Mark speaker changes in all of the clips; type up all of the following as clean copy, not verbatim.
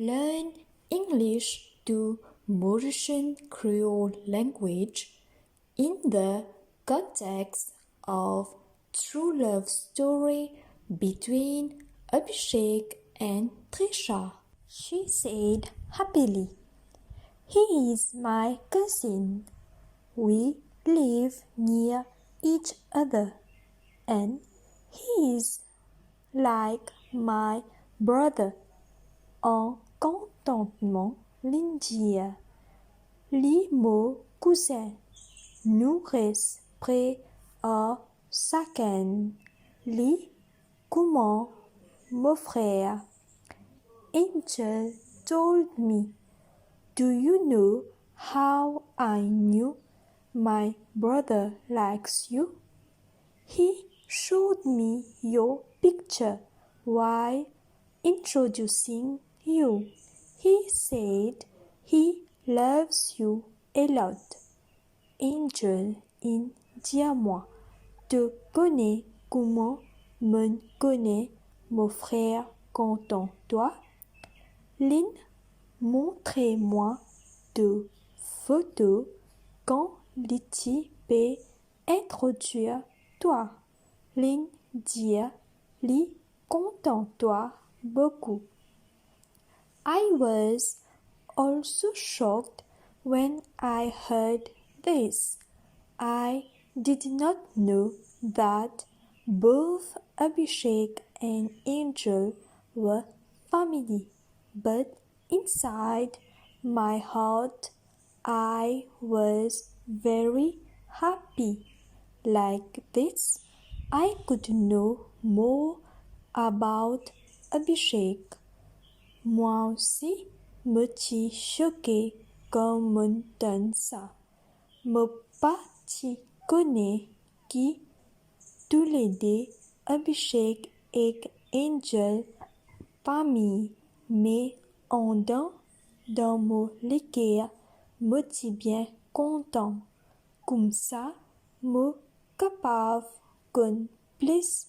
Speaker 1: Learn English to Mauritian Creole language in the context of true love story between Abishek and Trisha. She said happily, "He is my cousin. We live near each other, and he is like my brother." En contentement, dire les mots cousins nourrissent près à chacun. Les comment, mon frère. Angel told me, "Do you know how I knew my brother likes you? He showed me your picture while introducing you. He said he loves you a lot." Angel in dis-moi, te connais comment me connaît mon frère content toi? Lynn, montrez-moi deux photos quand Litty peut introduire toi. Lynn dire, li content toi beaucoup. I was also shocked when I heard this. I did not know that both Abishek and Angel were family, but inside my heart I was very happy. Like this, I could know more about Abishek. Moi aussi, me suis choqué comme on donne ça. Me parti connaît qui touledé Abishek et Angel famille, mais endans dans mon leker me suis bien content. Kumsa, me kapav con plis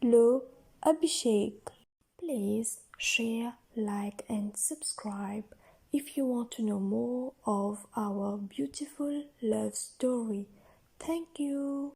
Speaker 1: le Abishek. Please share, like and subscribe if you want to know more of our beautiful love story. Thank you.